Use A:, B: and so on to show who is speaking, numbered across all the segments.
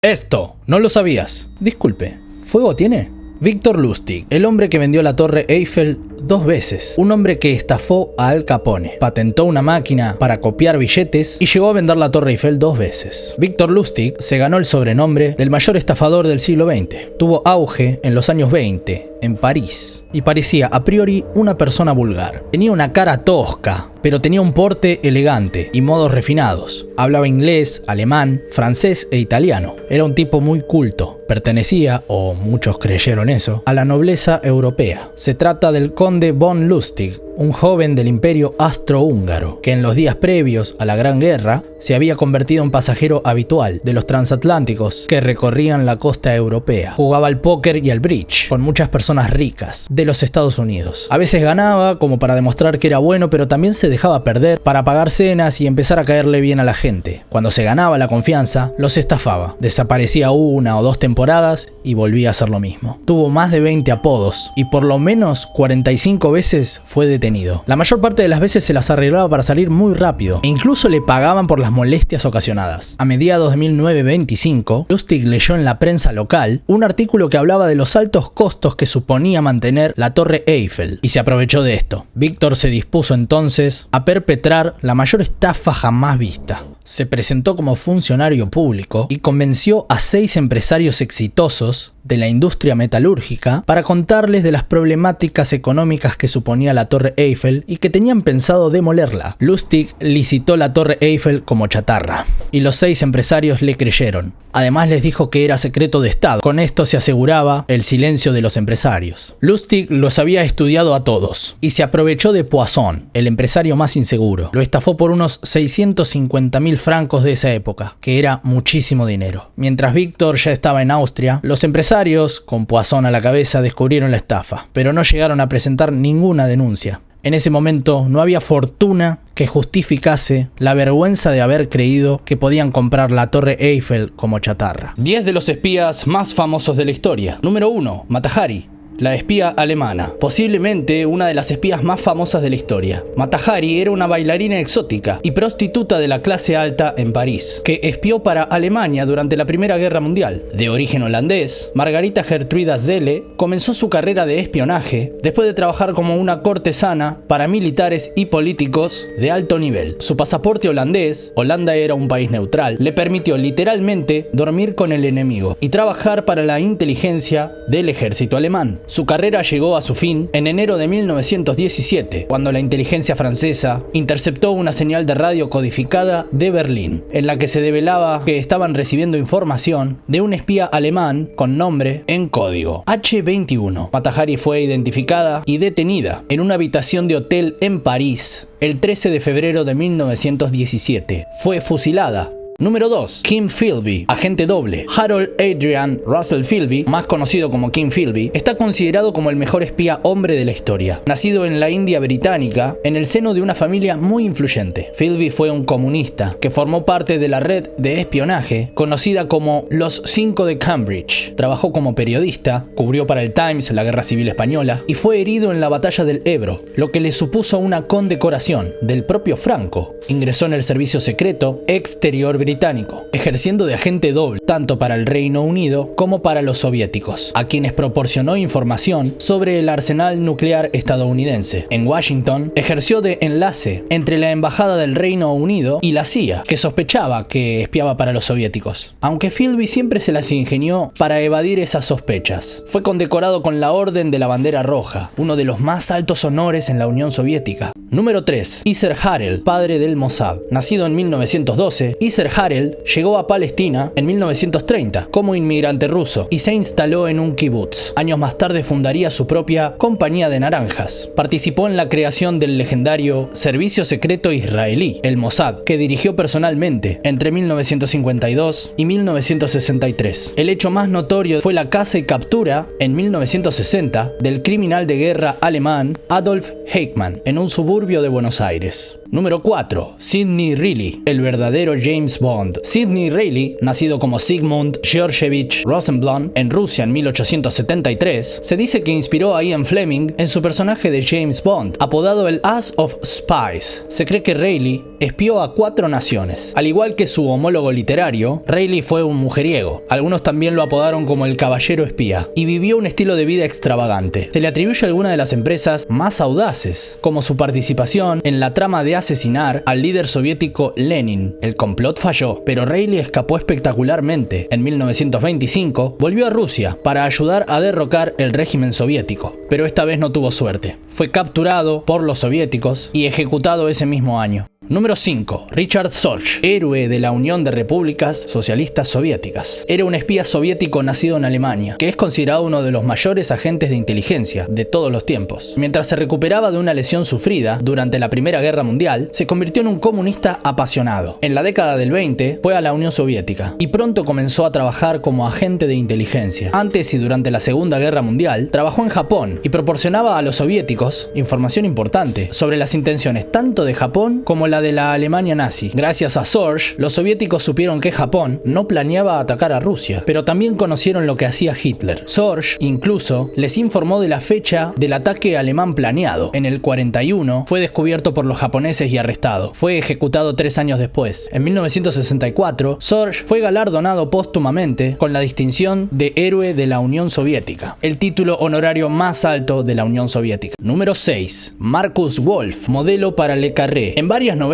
A: Esto, ¿no lo sabías? Disculpe, ¿fuego tiene? Victor Lustig, el hombre que vendió la Torre Eiffel 2 veces, un hombre que estafó a Al Capone, patentó una máquina para copiar billetes y llegó a vender la Torre Eiffel 2 veces. Victor Lustig se ganó el sobrenombre del mayor estafador del siglo XX. Tuvo auge en los años 20, en París, y parecía a priori una persona vulgar. Tenía una cara tosca, pero tenía un porte elegante y modos refinados. Hablaba inglés, alemán, francés e italiano. Era un tipo muy culto. Pertenecía, o muchos creyeron eso, a la nobleza europea. Se trata del conde von Lustig, un joven del imperio austrohúngaro, que en los días previos a la Gran Guerra se había convertido en pasajero habitual de los transatlánticos que recorrían la costa europea. Jugaba al póker y al bridge con muchas personas ricas de los Estados Unidos. A veces ganaba como para demostrar que era bueno, pero también se dejaba perder para pagar cenas y empezar a caerle bien a la gente. Cuando se ganaba la confianza, los estafaba. Desaparecía 1 o 2 temporadas y volvía a hacer lo mismo. Tuvo más de 20 apodos y por lo menos 45 veces fue detenido. La mayor parte de las veces se las arreglaba para salir muy rápido e incluso le pagaban por las molestias ocasionadas. A mediados de 1925, Lustig leyó en la prensa local un artículo que hablaba de los altos costos que suponía mantener la Torre Eiffel y se aprovechó de esto. Víctor se dispuso entonces a perpetrar la mayor estafa jamás vista. Se presentó como funcionario público y convenció a 6 empresarios exitosos de la industria metalúrgica para contarles de las problemáticas económicas que suponía la Torre Eiffel y que tenían pensado demolerla. Lustig licitó la Torre Eiffel como chatarra y los 6 empresarios le creyeron. Además les dijo que era secreto de Estado. Con esto se aseguraba el silencio de los empresarios. Lustig los había estudiado a todos y se aprovechó de Poisson, el empresario más inseguro. Lo estafó por unos 650.000 francos de esa época, que era muchísimo dinero. Mientras Víctor ya estaba en Austria, los empresarios, con Poisson a la cabeza, descubrieron la estafa, pero no llegaron a presentar ninguna denuncia. En ese momento no había fortuna que justificase la vergüenza de haber creído que podían comprar la Torre Eiffel como chatarra. 10 de los espías más famosos de la historia. Número 1. Mata Hari, la espía alemana, posiblemente una de las espías más famosas de la historia. Mata Hari era una bailarina exótica y prostituta de la clase alta en París, que espió para Alemania durante la Primera Guerra Mundial. De origen holandés, Margarita Gertruida Zelle comenzó su carrera de espionaje después de trabajar como una cortesana para militares y políticos de alto nivel. Su pasaporte holandés, Holanda era un país neutral, le permitió literalmente dormir con el enemigo y trabajar para la inteligencia del ejército alemán. Su carrera llegó a su fin en enero de 1917, cuando la inteligencia francesa interceptó una señal de radio codificada de Berlín, en la que se develaba que estaban recibiendo información de un espía alemán con nombre en código H21. Mata Hari fue identificada y detenida en una habitación de hotel en París el 13 de febrero de 1917. Fue fusilada. Número 2. Kim Philby, agente doble. Harold Adrian Russell Philby, más conocido como Kim Philby, está considerado como el mejor espía hombre de la historia. Nacido en la India británica, en el seno de una familia muy influyente. Philby fue un comunista que formó parte de la red de espionaje conocida como los 5 de Cambridge. Trabajó como periodista, cubrió para el Times la Guerra Civil Española y fue herido en la batalla del Ebro, lo que le supuso una condecoración del propio Franco. Ingresó en el servicio secreto exterior británico, ejerciendo de agente doble tanto para el Reino Unido como para los soviéticos, a quienes proporcionó información sobre el arsenal nuclear estadounidense. En Washington ejerció de enlace entre la embajada del Reino Unido y la CIA, que sospechaba que espiaba para los soviéticos, aunque Philby siempre se las ingenió para evadir esas sospechas. Fue condecorado con la Orden de la Bandera Roja, uno de los más altos honores en la Unión Soviética. Número 3. Yasser Harel, padre del Mossad. Nacido en 1912, Yasser Harel llegó a Palestina en 1930 como inmigrante ruso y se instaló en un kibutz. Años más tarde fundaría su propia compañía de naranjas. Participó en la creación del legendario Servicio Secreto Israelí, el Mossad, que dirigió personalmente entre 1952 y 1963. El hecho más notorio fue la caza y captura en 1960 del criminal de guerra alemán Adolf Eichmann en un suburbio de Buenos Aires. Número 4. Sidney Reilly, el verdadero James Bond. Sidney Reilly, nacido como Zygmunt Georgevich Rosenblum en Rusia en 1873, se dice que inspiró a Ian Fleming en su personaje de James Bond, apodado el Ace of Spies. Se cree que Reilly espió a 4 naciones. Al igual que su homólogo literario, Reilly fue un mujeriego. Algunos también lo apodaron como el caballero espía, y vivió un estilo de vida extravagante. Se le atribuye algunas de las empresas más audaces, como su participación en la trama de asesinar al líder soviético Lenin. El complot falló, pero Reilly escapó espectacularmente. En 1925 volvió a Rusia para ayudar a derrocar el régimen soviético, pero esta vez no tuvo suerte. Fue capturado por los soviéticos y ejecutado ese mismo año. Número 5. Richard Sorge, héroe de la Unión de Repúblicas Socialistas Soviéticas. Era un espía soviético nacido en Alemania, que es considerado uno de los mayores agentes de inteligencia de todos los tiempos. Mientras se recuperaba de una lesión sufrida durante la Primera Guerra Mundial, se convirtió en un comunista apasionado. En la década del 20 fue a la Unión Soviética y pronto comenzó a trabajar como agente de inteligencia. Antes y durante la Segunda Guerra Mundial, trabajó en Japón y proporcionaba a los soviéticos información importante sobre las intenciones tanto de Japón como la de la Alemania nazi. Gracias a Sorge, los soviéticos supieron que Japón no planeaba atacar a Rusia, pero también conocieron lo que hacía Hitler. Sorge incluso les informó de la fecha del ataque alemán planeado. En el 41 fue descubierto por los japoneses y arrestado. Fue ejecutado 3 años después. En 1964, Sorge fue galardonado póstumamente con la distinción de Héroe de la Unión Soviética, el título honorario más alto de la Unión Soviética. Número 6. Marcus Wolf, modelo para Le Carré. En varias novelas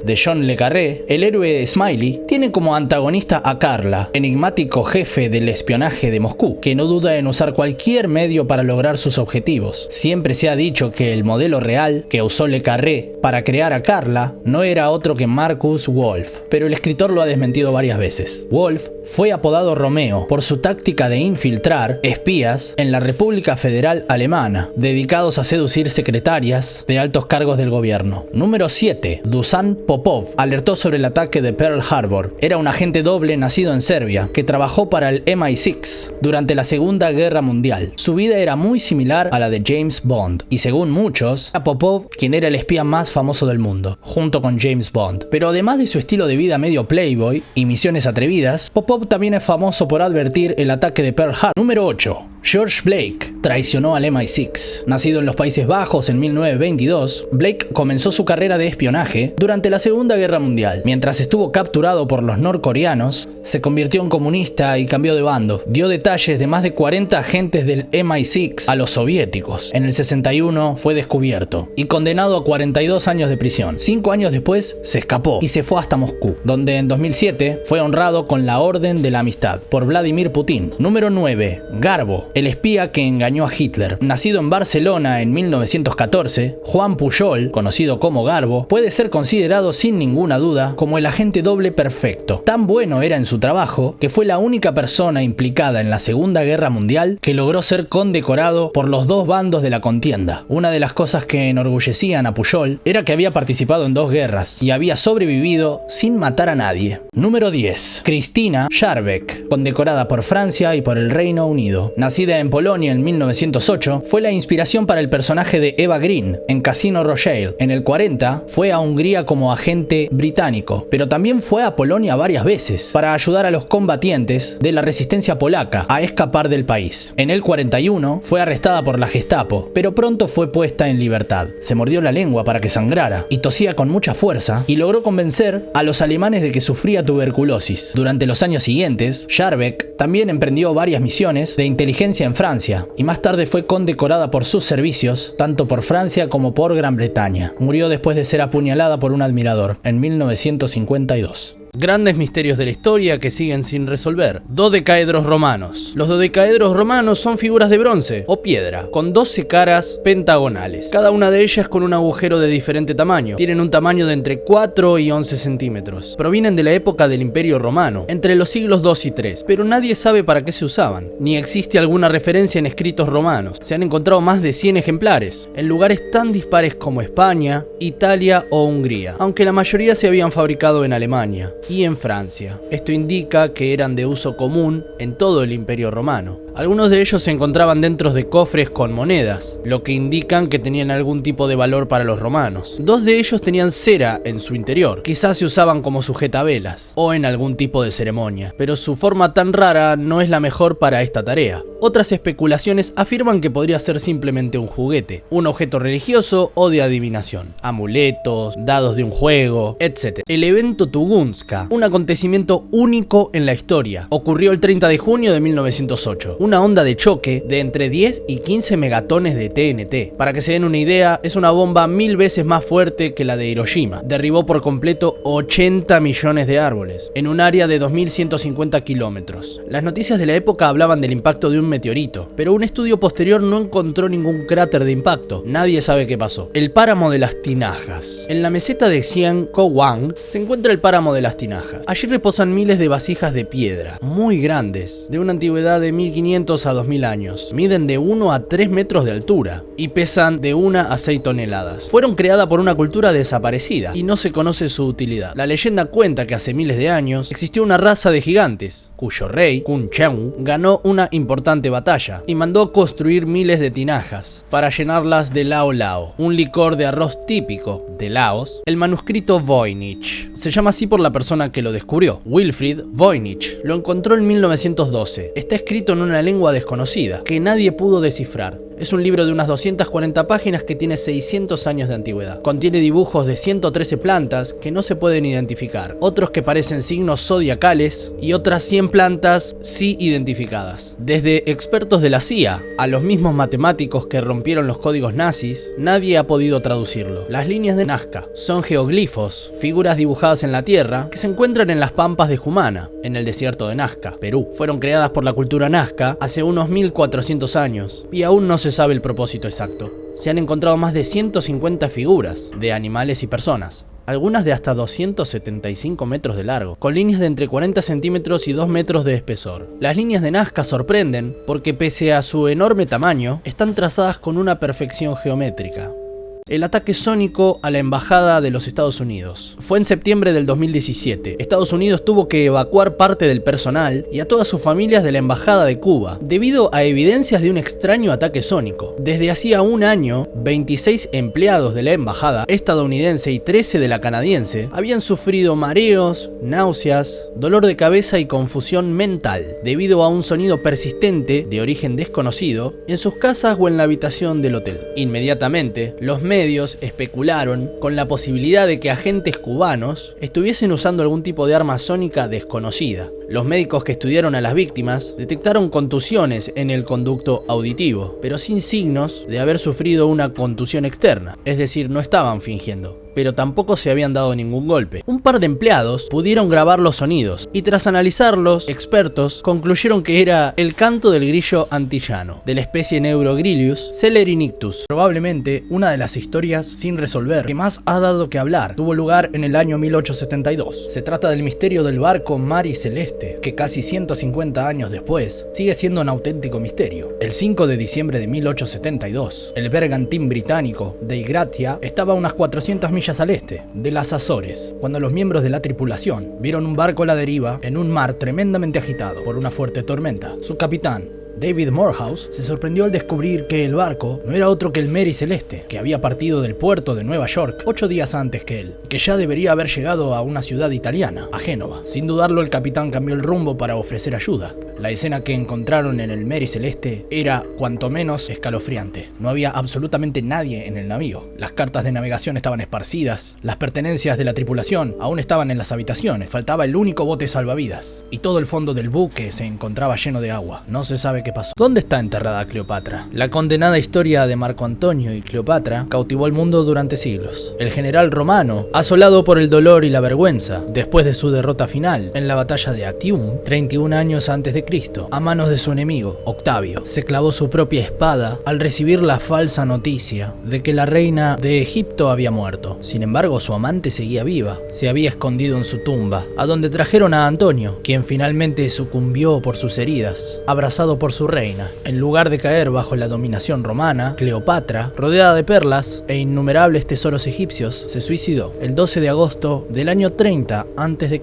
A: de John Le Carré, el héroe Smiley tiene como antagonista a Karla, enigmático jefe del espionaje de Moscú, que no duda en usar cualquier medio para lograr sus objetivos. Siempre se ha dicho que el modelo real que usó Le Carré para crear a Karla no era otro que Marcus Wolf, pero el escritor lo ha desmentido varias veces. Wolf fue apodado Romeo por su táctica de infiltrar espías en la República Federal Alemana, dedicados a seducir secretarias de altos cargos del gobierno. Número 7. Dusan Popov alertó sobre el ataque de Pearl Harbor. Era un agente doble nacido en Serbia que trabajó para el MI6 durante la Segunda Guerra Mundial. Su vida era muy similar a la de James Bond y según muchos, a Popov quien era el espía más famoso del mundo, junto con James Bond. Pero además de su estilo de vida medio playboy y misiones atrevidas, Popov también es famoso por advertir el ataque de Pearl Harbor. Número 8. George Blake traicionó al MI6. Nacido en los Países Bajos en 1922, Blake comenzó su carrera de espionaje durante la Segunda Guerra Mundial. Mientras estuvo capturado por los norcoreanos, se convirtió en comunista y cambió de bando. Dio detalles de más de 40 agentes del MI6 a los soviéticos. En el 61 fue descubierto y condenado a 42 años de prisión. 5 años después se escapó y se fue hasta Moscú, donde en 2007 fue honrado con la Orden de la Amistad por Vladimir Putin. Número 9. Garbo, el espía que engañó a Hitler. Nacido en Barcelona en 1914, Juan Pujol, conocido como Garbo, puede ser considerado sin ninguna duda como el agente doble perfecto. Tan bueno era en su trabajo que fue la única persona implicada en la Segunda Guerra Mundial que logró ser condecorado por los dos bandos de la contienda. Una de las cosas que enorgullecían a Pujol era que había participado en 2 guerras y había sobrevivido sin matar a nadie. Número 10. Christina Skarbek, condecorada por Francia y por el Reino Unido. Nacida en Polonia en 1908, fue la inspiración para el personaje de Eva Green en Casino Royale. En el 40 fue a Hungría como agente británico, pero también fue a Polonia varias veces para ayudar a los combatientes de la resistencia polaca a escapar del país. En el 41 fue arrestada por la Gestapo, pero pronto fue puesta en libertad. Se mordió la lengua para que sangrara y tosía con mucha fuerza y logró convencer a los alemanes de que sufría tuberculosis. Durante los años siguientes, Skarbek también emprendió varias misiones de inteligencia en Francia y más tarde fue condecorada por sus servicios tanto por Francia como por Gran Bretaña. Murió después de ser apuñalada por un admirador en 1952. Grandes misterios de la historia que siguen sin resolver. Dodecaedros romanos. Los dodecaedros romanos son figuras de bronce o piedra, con 12 caras pentagonales, cada una de ellas con un agujero de diferente tamaño. Tienen un tamaño de entre 4 y 11 centímetros. Provienen de la época del Imperio Romano, entre los siglos 2 y 3, pero nadie sabe para qué se usaban, ni existe alguna referencia en escritos romanos. Se han encontrado más de 100 ejemplares, en lugares tan dispares como España, Italia o Hungría, aunque la mayoría se habían fabricado en Alemania y en Francia. Esto indica que eran de uso común en todo el Imperio Romano. Algunos de ellos se encontraban dentro de cofres con monedas, lo que indican que tenían algún tipo de valor para los romanos. 2 de ellos tenían cera en su interior, quizás se usaban como sujetavelas o en algún tipo de ceremonia, pero su forma tan rara no es la mejor para esta tarea. Otras especulaciones afirman que podría ser simplemente un juguete, un objeto religioso o de adivinación, amuletos, dados de un juego, etc. El evento Tunguska, un acontecimiento único en la historia, ocurrió el 30 de junio de 1908. Una onda de choque de entre 10 y 15 megatones de TNT. Para que se den una idea, es una bomba 1000 veces más fuerte que la de Hiroshima. Derribó por completo 80 millones de árboles, en un área de 2150 kilómetros. Las noticias de la época hablaban del impacto de un meteorito, pero un estudio posterior no encontró ningún cráter de impacto. Nadie sabe qué pasó. El páramo de las tinajas. En la meseta de Xiankowang se encuentra el páramo de las tinajas. Allí reposan miles de vasijas de piedra, muy grandes, de una antigüedad de 1500 a 2000 años. Miden de 1 a 3 metros de altura y pesan de 1 a 6 toneladas. Fueron creadas por una cultura desaparecida y no se conoce su utilidad. La leyenda cuenta que hace miles de años existió una raza de gigantes, cuyo rey, Kun Cheng, ganó una importante batalla y mandó construir miles de tinajas para llenarlas de lao lao, un licor de arroz típico de Laos. El manuscrito Voynich se llama así por la persona que lo descubrió, Wilfrid Voynich. Lo encontró en 1912. Está escrito en una lengua desconocida que nadie pudo descifrar. Es un libro de unas 240 páginas que tiene 600 años de antigüedad. Contiene dibujos de 113 plantas que no se pueden identificar, otros que parecen signos zodiacales y otras 100 plantas sí identificadas. Desde expertos de la CIA a los mismos matemáticos que rompieron los códigos nazis, nadie ha podido traducirlo. Las líneas de Nazca son geoglifos, figuras dibujadas en la tierra que se encuentran en las pampas de Jumana, en el desierto de Nazca, Perú. Fueron creadas por la cultura Nazca hace unos 1400 años y aún no se sabe el propósito exacto. Se han encontrado más de 150 figuras de animales y personas, algunas de hasta 275 metros de largo, con líneas de entre 40 centímetros y 2 metros de espesor. Las líneas de Nazca sorprenden porque pese a su enorme tamaño, están trazadas con una perfección geométrica. El ataque sónico a la embajada de los Estados Unidos. Fue en septiembre del 2017. Estados Unidos tuvo que evacuar parte del personal y a todas sus familias de la embajada de Cuba, debido a evidencias de un extraño ataque sónico. Desde hacía un año, 26 empleados de la embajada estadounidense y 13 de la canadiense habían sufrido mareos, náuseas, dolor de cabeza y confusión mental, debido a un sonido persistente de origen desconocido en sus casas o en la habitación del hotel. Inmediatamente, los medios especularon con la posibilidad de que agentes cubanos estuviesen usando algún tipo de arma sónica desconocida. Los médicos que estudiaron a las víctimas detectaron contusiones en el conducto auditivo, pero sin signos de haber sufrido una contusión externa, es decir, no estaban fingiendo, pero tampoco se habían dado ningún golpe. Un par de empleados pudieron grabar los sonidos y tras analizarlos, expertos concluyeron que era el canto del grillo antillano, de la especie Neurogrillius celerinictus, probablemente una de las historias sin resolver que más ha dado que hablar. Tuvo lugar en el año 1872. Se trata del misterio del barco Mary Celeste, que casi 150 años después sigue siendo un auténtico misterio. El 5 de diciembre de 1872, el bergantín británico Dei Gratia estaba a unas 400 millas al este de las Azores, cuando los miembros de la tripulación vieron un barco a la deriva en un mar tremendamente agitado por una fuerte tormenta. Su capitán, David Morehouse, se sorprendió al descubrir que el barco no era otro que el Mary Celeste, que había partido del puerto de Nueva York 8 días antes que él, que ya debería haber llegado a una ciudad italiana, a Génova. Sin dudarlo, el capitán cambió el rumbo para ofrecer ayuda. La escena que encontraron en el Mary Celeste era, cuanto menos, escalofriante. No había absolutamente nadie en el navío. Las cartas de navegación estaban esparcidas, las pertenencias de la tripulación aún estaban en las habitaciones, faltaba el único bote salvavidas, y todo el fondo del buque se encontraba lleno de agua. No se sabe qué pasó. ¿Dónde está enterrada Cleopatra? La condenada historia de Marco Antonio y Cleopatra cautivó al mundo durante siglos. El general romano, asolado por el dolor y la vergüenza, después de su derrota final en la batalla de Actium, 31 años antes de Cristo, a manos de su enemigo, Octavio, se clavó su propia espada al recibir la falsa noticia de que la reina de Egipto había muerto. Sin embargo, su amante seguía viva. Se había escondido en su tumba, a donde trajeron a Antonio, quien finalmente sucumbió por sus heridas, abrazado por su reina. En lugar de caer bajo la dominación romana, Cleopatra, rodeada de perlas e innumerables tesoros egipcios, se suicidó el 12 de agosto del año 30 a.C.,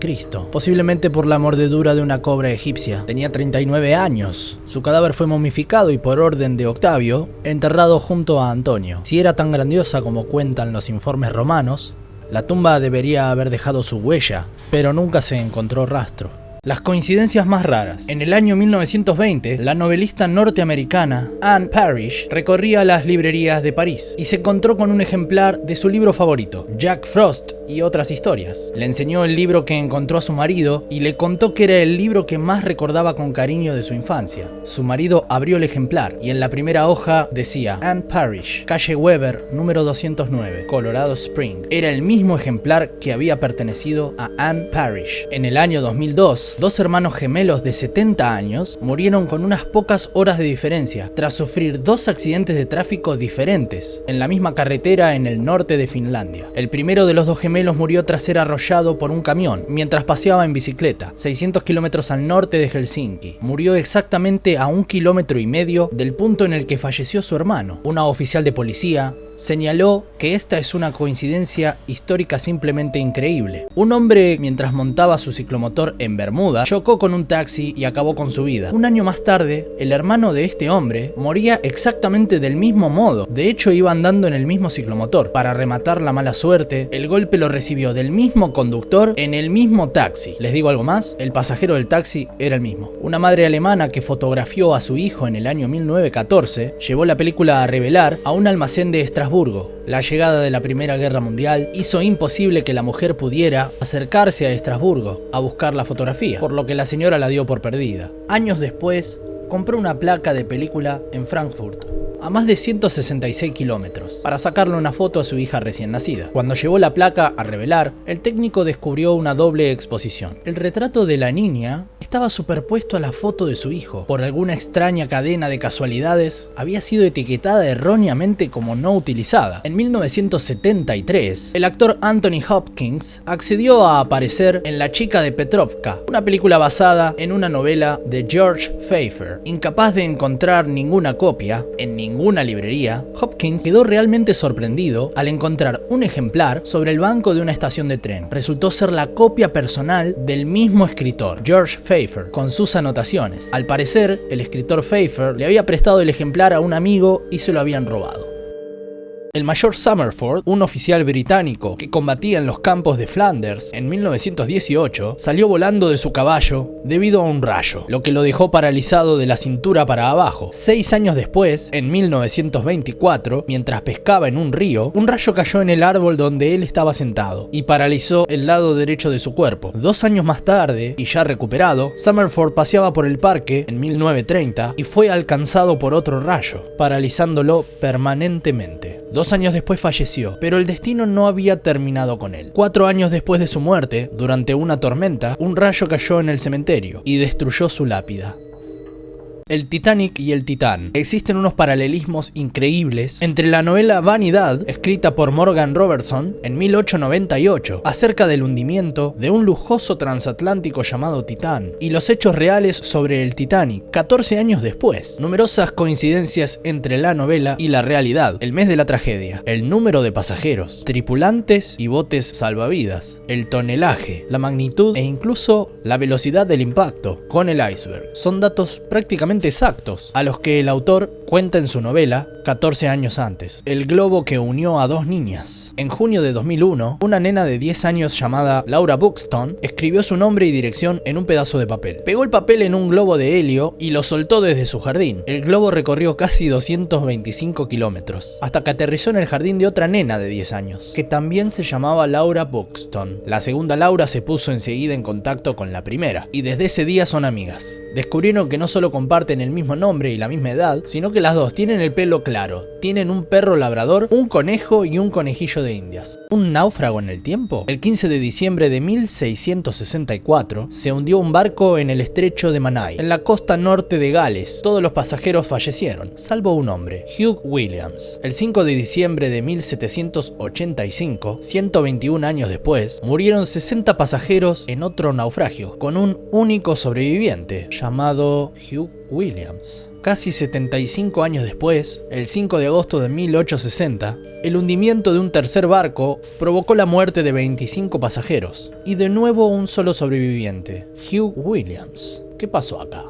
A: posiblemente por la mordedura de una cobra egipcia. Tenía 39 años. Su cadáver fue momificado y por orden de Octavio, enterrado junto a Antonio. Si era tan grandiosa como cuentan los informes romanos, la tumba debería haber dejado su huella, pero nunca se encontró rastro. Las coincidencias más raras. En el año 1920, la novelista norteamericana Anne Parrish recorría las librerías de París y se encontró con un ejemplar de su libro favorito, Jack Frost y otras historias. Le enseñó el libro que encontró a su marido y le contó que era el libro que más recordaba con cariño de su infancia. Su marido abrió el ejemplar y en la primera hoja decía Anne Parrish, calle Weber, número 209, Colorado Springs. Era el mismo ejemplar que había pertenecido a Anne Parrish. En el año 2002, dos hermanos gemelos de 70 años murieron con unas pocas horas de diferencia tras sufrir dos accidentes de tráfico diferentes en la misma carretera en el norte de Finlandia. El primero de los dos gemelos murió tras ser arrollado por un camión mientras paseaba en bicicleta, 600 kilómetros al norte de Helsinki. Murió exactamente a 1,5 kilómetros del punto en el que falleció su hermano. Una oficial de policía señaló que esta es una coincidencia histórica simplemente increíble. Un hombre, mientras montaba su ciclomotor en Bermuda, chocó con un taxi y acabó con su vida. Un año más tarde, el hermano de este hombre moría exactamente del mismo modo. De hecho, iba andando en el mismo ciclomotor. Para rematar la mala suerte, el golpe lo recibió del mismo conductor en el mismo taxi. ¿Les digo algo más? El pasajero del taxi era el mismo. Una madre alemana que fotografió a su hijo en el año 1914 llevó la película a revelar a un almacén de Estrasburgo. La llegada de la Primera Guerra Mundial hizo imposible que la mujer pudiera acercarse a Estrasburgo a buscar la fotografía, por lo que la señora la dio por perdida. Años después, compró una placa de película en Frankfurt, a más de 166 kilómetros, para sacarle una foto a su hija recién nacida. Cuando llevó la placa a revelar, el técnico descubrió una doble exposición. El retrato de la niña estaba superpuesto a la foto de su hijo. Por alguna extraña cadena de casualidades, había sido etiquetada erróneamente como no utilizada. En 1973, el actor Anthony Hopkins accedió a aparecer en La chica de Petrovka, una película basada en una novela de George Pfeiffer. Incapaz de encontrar ninguna copia en ninguna librería, Hopkins quedó realmente sorprendido al encontrar un ejemplar sobre el banco de una estación de tren. Resultó ser la copia personal del mismo escritor, George Pfeiffer, con sus anotaciones. Al parecer, el escritor Pfeiffer le había prestado el ejemplar a un amigo y se lo habían robado. El mayor Summerford, un oficial británico que combatía en los campos de Flanders en 1918, salió volando de su caballo debido a un rayo, lo que lo dejó paralizado de la cintura para abajo. 6 años después, en 1924, mientras pescaba en un río, un rayo cayó en el árbol donde él estaba sentado y paralizó el lado derecho de su cuerpo. 2 años más tarde, y ya recuperado, Summerford paseaba por el parque en 1930 y fue alcanzado por otro rayo, paralizándolo permanentemente. 2 años después falleció, pero el destino no había terminado con él. 4 años después de su muerte, durante una tormenta, un rayo cayó en el cementerio y destruyó su lápida. El Titanic y el Titán. Existen unos paralelismos increíbles entre la novela Vanidad, escrita por Morgan Robertson en 1898, acerca del hundimiento de un lujoso transatlántico llamado Titán, y los hechos reales sobre el Titanic, 14 años después. Numerosas coincidencias entre la novela y la realidad, el mes de la tragedia, el número de pasajeros, tripulantes y botes salvavidas, el tonelaje, la magnitud e incluso la velocidad del impacto con el iceberg. Son datos prácticamente exactos a los que el autor cuenta en su novela 14 años antes. El globo que unió a 2 niñas. En junio de 2001, una nena de 10 años llamada Laura Buxton escribió su nombre y dirección en un pedazo de papel. Pegó el papel en un globo de helio y lo soltó desde su jardín. El globo recorrió casi 225 kilómetros, hasta que aterrizó en el jardín de otra nena de 10 años, que también se llamaba Laura Buxton. La segunda Laura se puso enseguida en contacto con la primera, y desde ese día son amigas. Descubrieron que no solo comparten comparten el mismo nombre y la misma edad, sino que las dos tienen el pelo claro, tienen un perro labrador, un conejo y un conejillo de indias. ¿Un náufrago en el tiempo? El 15 de diciembre de 1664 se hundió un barco en el estrecho de Menai, en la costa norte de Gales. Todos los pasajeros fallecieron, salvo un hombre, Hugh Williams. El 5 de diciembre de 1785, 121 años después, murieron 60 pasajeros en otro naufragio, con un único sobreviviente, llamado Hugh Williams. Casi 75 años después, el 5 de agosto de 1860, el hundimiento de un tercer barco provocó la muerte de 25 pasajeros, y de nuevo un solo sobreviviente, Hugh Williams. ¿Qué pasó acá?